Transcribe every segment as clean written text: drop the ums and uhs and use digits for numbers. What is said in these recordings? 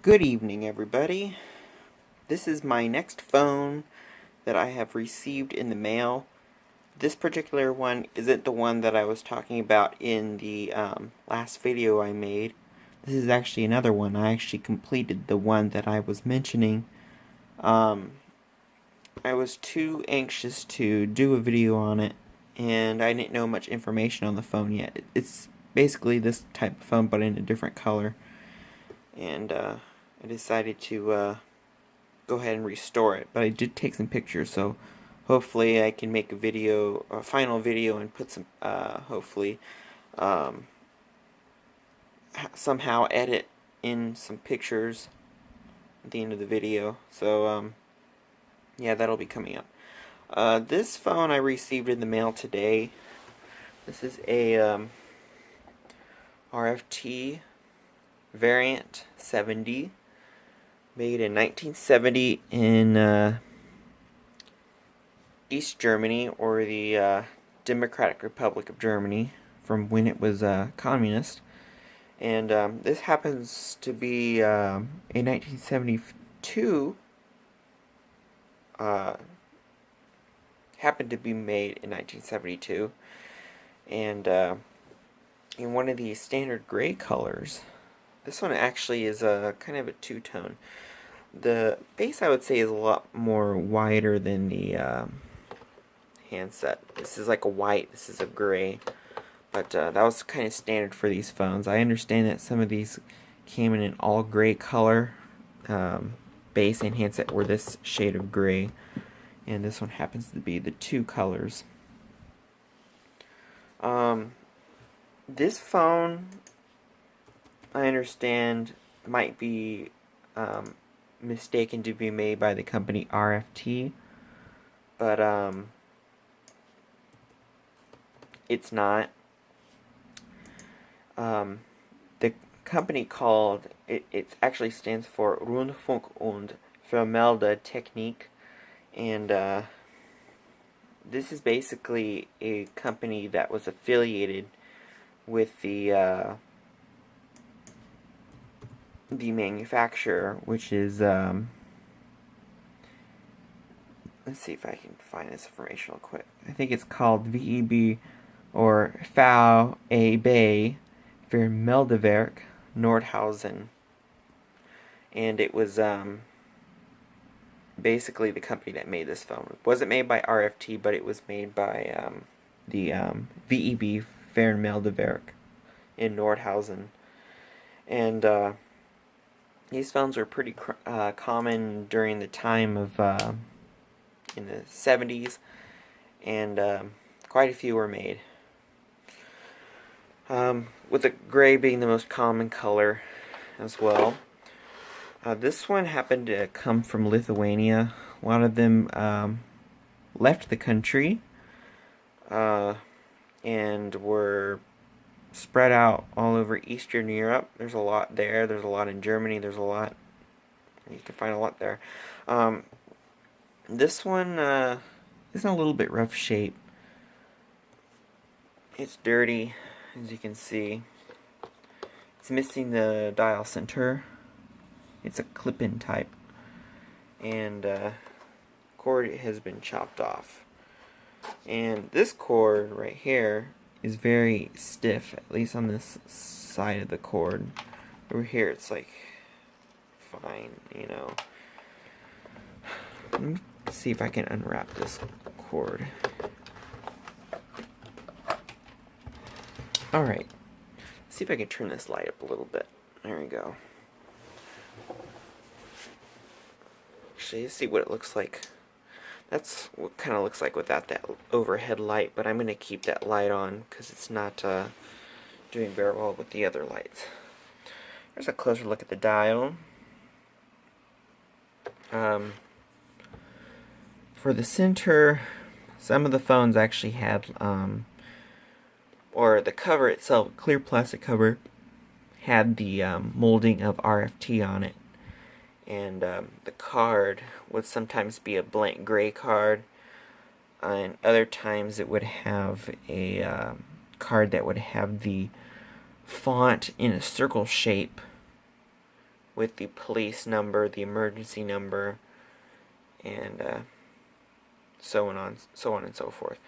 Good evening, everybody. This is my next phone that I have received in the mail. This particular one isn't the one that I was talking about in the last video I made. This is actually another one. I actually completed the one that I was mentioning. I was too anxious to do a video on it, and I didn't know much information on the phone yet. It's basically this type of phone, but in a different color. And I decided to go ahead and restore it, but I did take some pictures, so hopefully I can make a final video, and put some, hopefully, somehow edit in some pictures at the end of the video. So, yeah, that'll be coming up. This phone I received in the mail today. This is a RFT variant 70. Made in 1970 in East Germany, or the Democratic Republic of Germany, from when it was communist. And this happens to be a 1972, happened to be made in 1972, and in one of these standard gray colors. This one actually is kind of a two-tone. The base, I would say, is a lot more wider than the handset. This is like a white, this is a gray. But that was kind of standard for these phones. I understand that some of these came in an all gray color. Base and handset were this shade of gray. And this one happens to be the two colors. This phone, I understand, might be mistaken to be made by the company RFT, but it's not. The company called it actually stands for Rundfunk und Vermeldetechnik, and this is basically a company that was affiliated with the manufacturer, which is, let's see if I can find this information real quick. I think it's called VEB, or VEB, Vermeldewerk Nordhausen. And it was basically the company that made this phone. It wasn't made by RFT, but it was made by the VEB Vermeldewerk in Nordhausen. And these phones were pretty common during the time of in the 70s, and quite a few were made. With the gray being the most common color as well. This one happened to come from Lithuania. A lot of them left the country and were spread out all over Eastern Europe. There's a lot there. There's a lot in Germany. There's a lot. You can find a lot there. This one is in a little bit rough shape. It's dirty, as you can see. It's missing the dial center. It's a clip-in type. And cord has been chopped off. And this cord right here is very stiff, at least on this side of the cord. Over here it's like fine, you know. Let me see if I can unwrap this cord. Alright, see if I can turn this light up a little bit. There we go. Actually, let's see what it looks like. That's what it kind of looks like without that overhead light, but I'm going to keep that light on because it's not doing very well with the other lights. There's a closer look at the dial. For the center, some of the phones actually had, or the cover itself, clear plastic cover, had the molding of RFT on it. And the card would sometimes be a blank gray card, and other times it would have a card that would have the font in a circle shape with the police number, the emergency number, and so on and so forth.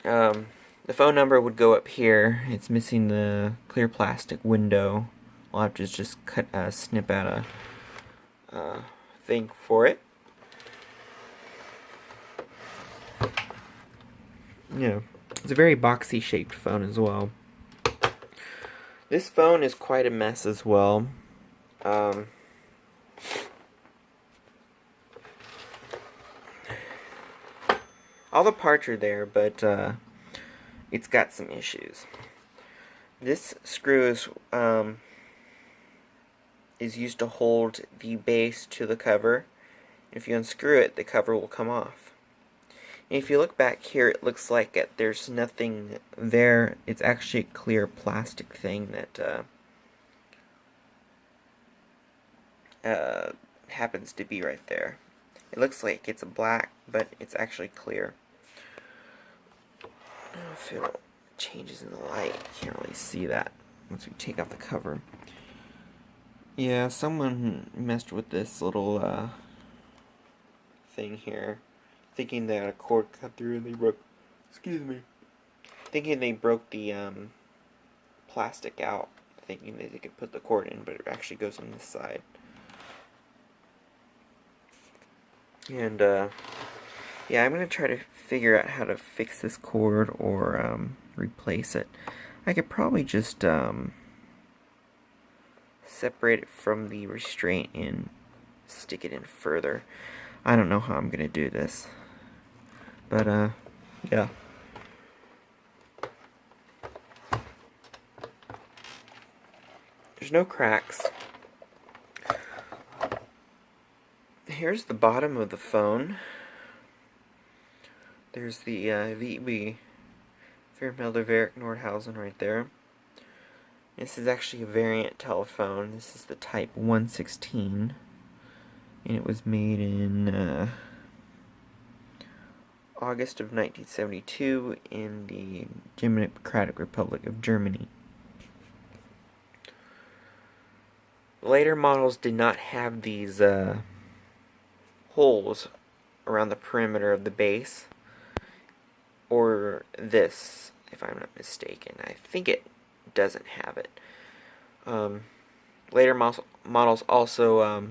The phone number would go up here. It's missing the clear plastic window. I'll have to just snip out a thing for it. Yeah, it's a very boxy shaped phone as well. This phone is quite a mess as well. All the parts are there, but it's got some issues. This screw is used to hold the base to the cover. If you unscrew it, the cover will come off. And if you look back here, it looks like there's nothing there. It's actually a clear plastic thing that happens to be right there. It looks like it's black, but it's actually clear. I don't know if it changes in the light. You can't really see that once we take off the cover. Yeah, someone messed with this little thing here, thinking that a cord cut through and they broke. Excuse me. Thinking they broke the plastic out, thinking that they could put the cord in, but it actually goes on this side. And yeah, I'm gonna try to figure out how to fix this cord or replace it. I could probably just separate it from the restraint and stick it in further. I don't know how I'm gonna do this, but yeah. There's no cracks. Here's the bottom of the phone. There's the VEB Fairmelder Nordhausen right there. This is actually a variant telephone. This is the type 116, and it was made in August of 1972 in the Democratic Republic of Germany. Later models did not have these holes around the perimeter of the base, or this, if I'm not mistaken. I think it doesn't have it. Later models also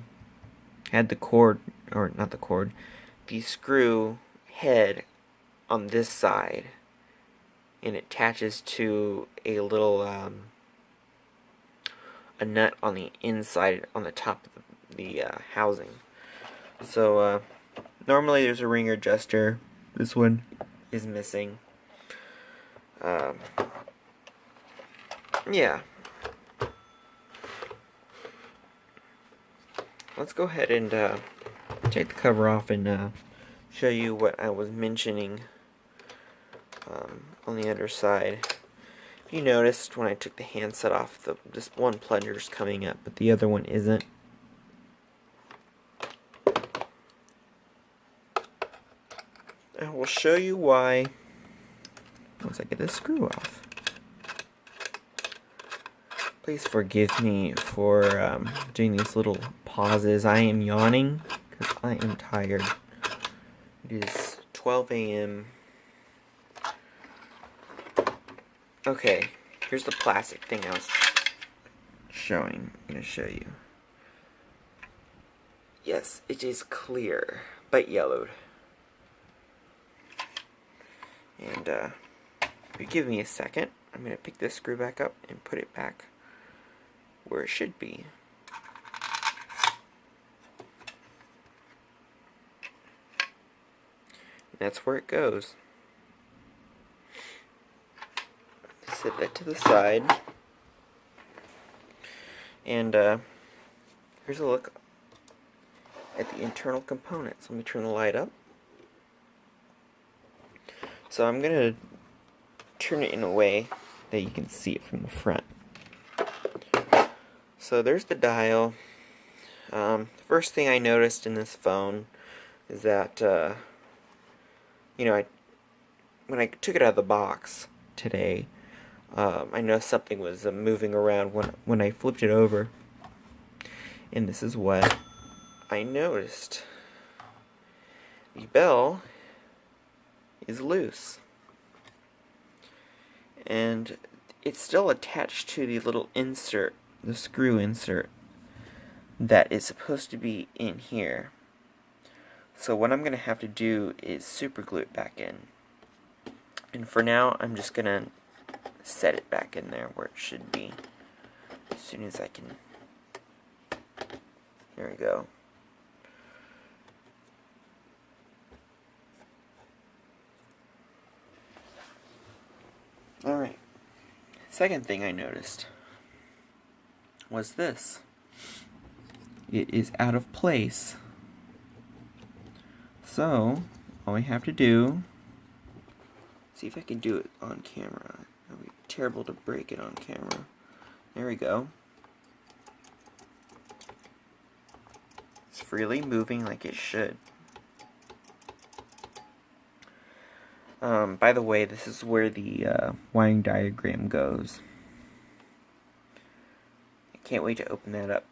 had the cord, or not the cord, the screw head on this side, and it attaches to a little a nut on the inside, on the top of the housing. So normally there's a ring adjuster. This one is missing. Yeah. Let's go ahead and take the cover off and show you what I was mentioning on the underside. If you noticed when I took the handset off, this one plunger is coming up, but the other one isn't. I will show you why once I get this screw off. Please forgive me for doing these little pauses. I am yawning because I am tired. It is 12 a.m. Okay, here's the plastic thing I was showing. I'm going to show you. Yes, it is clear, but yellowed. And if you give me a second, I'm going to pick this screw back up and put it back where it should be. And that's where it goes. Set that to the side. And here's a look at the internal components. Let me turn the light up. So I'm going to turn it in a way that you can see it from the front. So there's the dial. The first thing I noticed in this phone is that, when I took it out of the box today, I know something was moving around when I flipped it over. And this is what I noticed. The bell is loose. And it's still attached to the little insert, the screw insert, that is supposed to be in here. So what I'm going to have to do is super glue it back in. And for now, I'm just going to set it back in there where it should be as soon as I can. There we go. Alright. Second thing I noticed was this. It is out of place. So, all we have to do, see if I can do it on camera. It would be terrible to break it on camera. There we go. It's freely moving like it should. By the way, this is where the wiring diagram goes. I can't wait to open that up.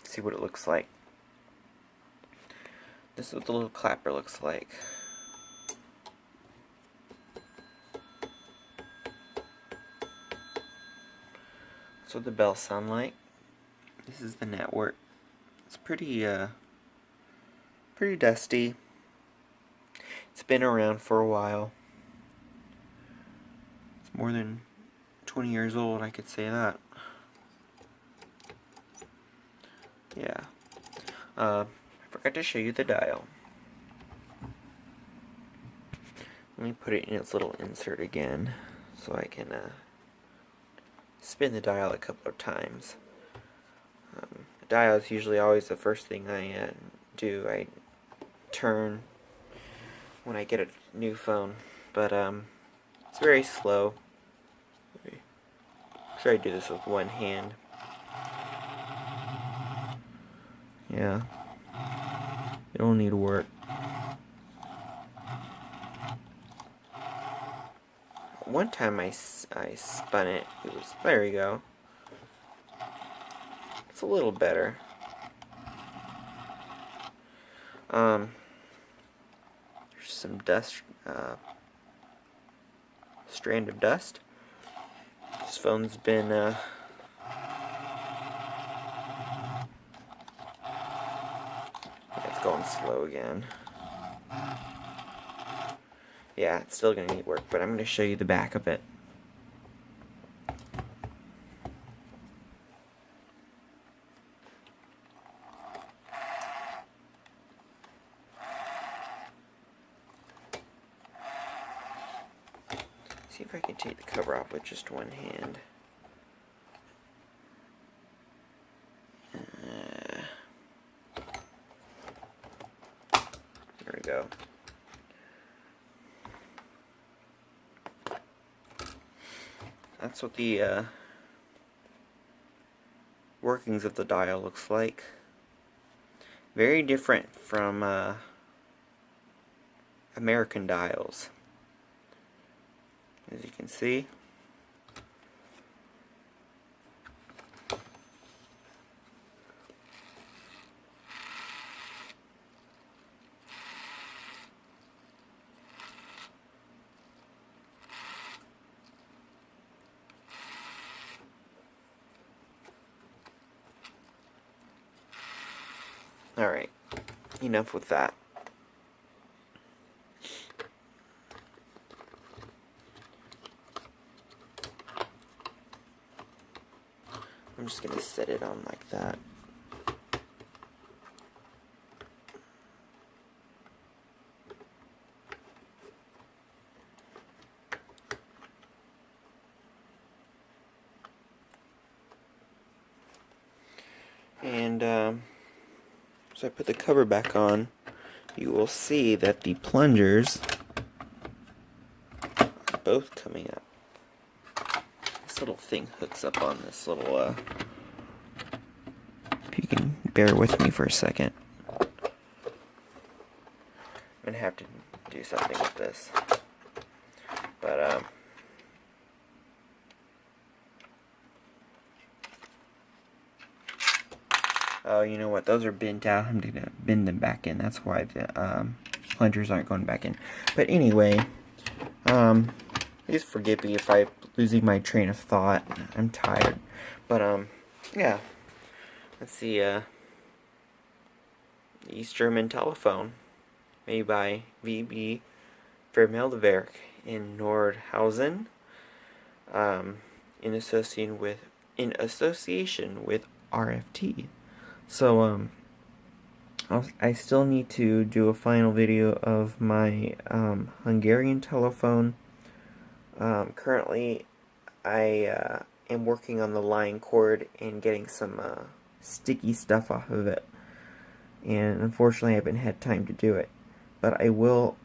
See what it looks like. This is what the little clapper looks like. That's what the bells sound like. This is the network. It's pretty dusty. It's been around for a while. It's more than 20 years old, I could say that. Yeah. I forgot to show you the dial. Let me put it in its little insert again so I can spin the dial a couple of times. The dial is usually always the first thing I do. I turn when I get a new phone, but it's very slow. Try to do this with one hand. Yeah, it'll need work. One time I spun it. It was, there we go. It's a little better. There's some dust, strand of dust. This phone's been it's going slow again. Yeah, it's still gonna need work, but I'm gonna show you the back of it. See if I can take the cover off with just one hand. There we go. That's what the workings of the dial looks like. Very different from American dials, as you can see. Alright, enough with that. I'm just going to set it on like that. And so I put the cover back on. You will see that the plungers are both coming up. This little thing hooks up on this little, if you can bear with me for a second. I'm going to have to do something with this. But, Oh, you know what? Those are bent out. I'm gonna bend them back in. That's why the plungers aren't going back in. But anyway, please forgive me if I'm losing my train of thought. I'm tired. But yeah. Let's see. East German telephone, made by VEB Vermeldewerk in Nordhausen, in association with RFT. So I still need to do a final video of my Hungarian telephone. Currently, I am working on the line cord and getting some sticky stuff off of it. And unfortunately, I haven't had time to do it. But I will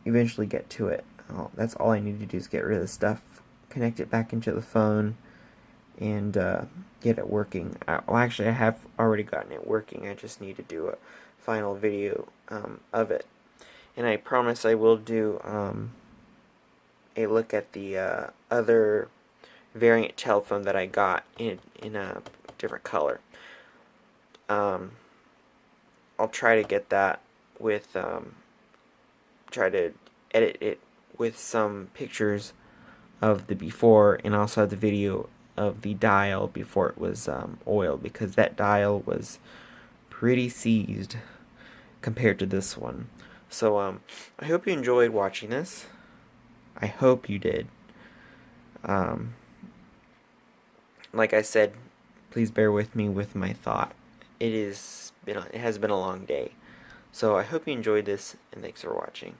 eventually get to it. That's all I need to do is get rid of the stuff, connect it back into the phone, and get it working. Well, actually, I have already gotten it working. I just need to do a final video of it. And I promise I will do a look at the other variant telephone that I got in a different color. I'll try to get that with try to edit it with some pictures of the before, and also the video of the dial before it was oiled, because that dial was pretty seized compared to this one. So I hope you enjoyed watching this. I hope you did. Like I said, please bear with me with my thought. It has been a long day. So I hope you enjoyed this, and thanks for watching.